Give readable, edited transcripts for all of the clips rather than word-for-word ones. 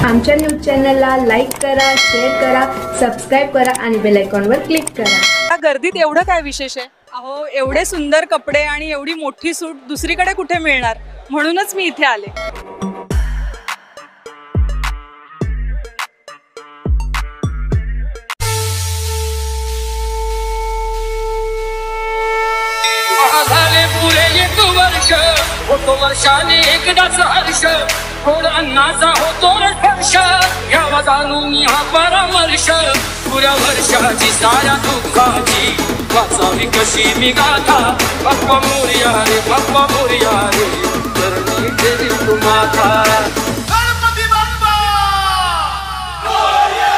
आमच्या न्यूज चॅनलला लाईक करा, शेअर करा, सबस्क्राईब करा आणि बेल आयकॉनवर क्लिक करा। या गर्दीत एवढं काय विशेष आहे? अहो, एवढे सुंदर कपडे आणि एवढी मोठी सूट दुसरीकडे कुठे मिळणार, म्हणूनच मी इथे आले। होतो वर्षाने एकदाच हर्ष, गोड अन्नाचा होतो स्पर्श, घ्यावा जाणून हा परामर्श, पुऱ्या वर्षाची साऱ्या दुःखाची वाचावी कशी मी गाथा। बाप्पा मोरया रे, बाप्पा मोरया रे, करणी देवी तू माता। गणपती बाप्पा मोरया।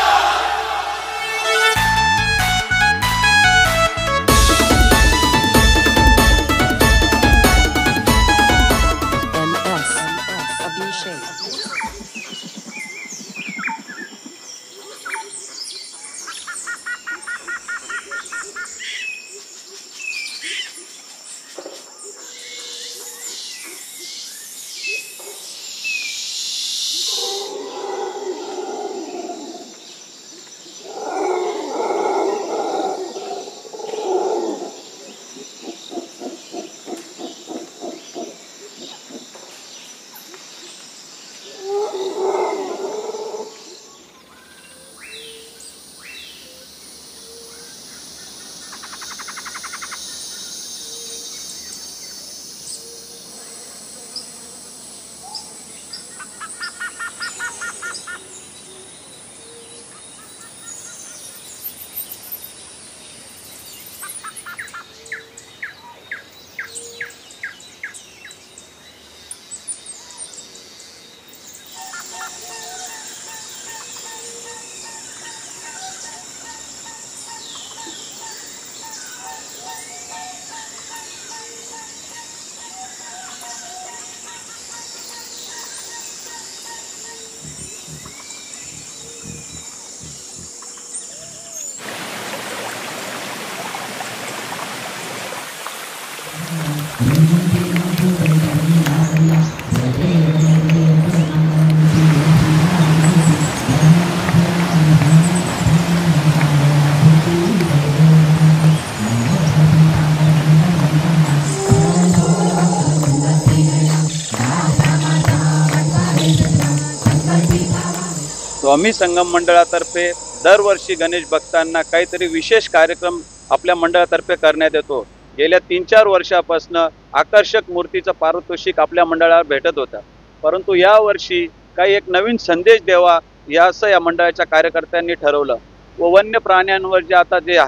स्वामी संगम मंडळातर्फे दरवर्षी गणेश भक्तांना काहीतरी विशेष कार्यक्रम आपल्या मंडळातर्फे करण्यात येतो। गेल्या 3-4 वर्षापासून आकर्षक मूर्तीचं पारितोषिक आपल्या मंडळाला भेटत होतं, परंतु या वर्षी काही एक नवीन संदेश द्यावा याचं या मंडळाच्या कार्यकर्त्यांनी ठरवलं व वन्य प्राण्यांवर जे आता जे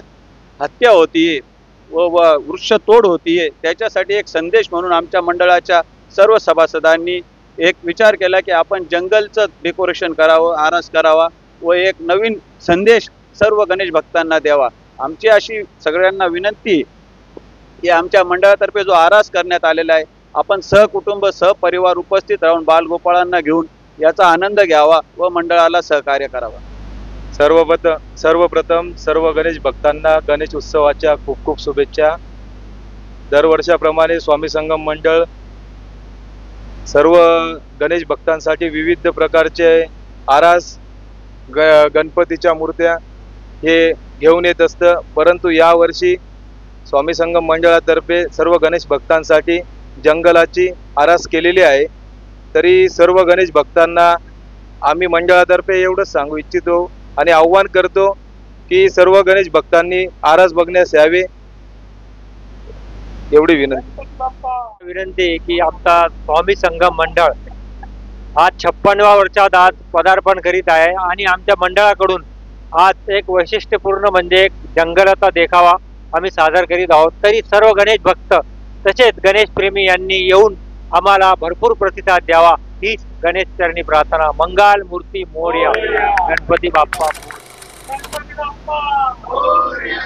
हत्या होतीये व वृक्षतोड होतीये त्याच्यासाठी एक संदेश म्हणून आमच्या मंडळाच्या सर्व सभासदांनी एक विचार केला की आपण जंगलचं डेकोरेशन करावं, आरास करावा व एक नवीन संदेश सर्व गणेश भक्तांना द्यावा। आमची अशी सगळ्यांना विनंती की आमच्या मंडळातर्फे जो आरास करण्यात आलेला आहे आपण सहकुटुंब सहपरिवार उपस्थित राहून बालगोपाळांना घेऊन याचा आनंद घ्यावा व मंडळाला सहकार्य करावा। सर्वप्रथम सर्व गणेश भक्तांना गणेश उत्सवाच्या खूप खूप शुभेच्छा। दरवर्षाप्रमाणे स्वामी संगम मंडळ सर्व गणेश भक्तांसाठी विविध प्रकारचे आरास गणपतीच्या मूर्त्या हे घेऊन येत असतं, परंतु यावर्षी स्वामी संगम मंडळातर्फे सर्व गणेश भक्तांसाठी जंगलाची आरास केलेली आहे। तरी सर्व गणेश भक्तांना आम्ही मंडळातर्फे एवढंच सांगू इच्छितो आणि आव्हान करतो की सर्व गणेश भक्तांनी आरास बघण्यास यावे, एवढी विनंती की आमचा स्वामी संगम मंडळ आज 56व्या वर्षात आज पदार्पण करीत आहे आणि आमच्या मंडळाकडून आज एक वैशिष्ट्यपूर्ण म्हणजे एक जंगलाचा देखावा आम्ही सादर करीत आहोत। तरी सर्व गणेश भक्त तसेच गणेश प्रेमी यांनी येऊन आम्हाला भरपूर प्रतिसाद द्यावा ही गणेश चरणी प्रार्थना। मंगल मूर्ती मोरया, गणपती बाप्पा मोरया।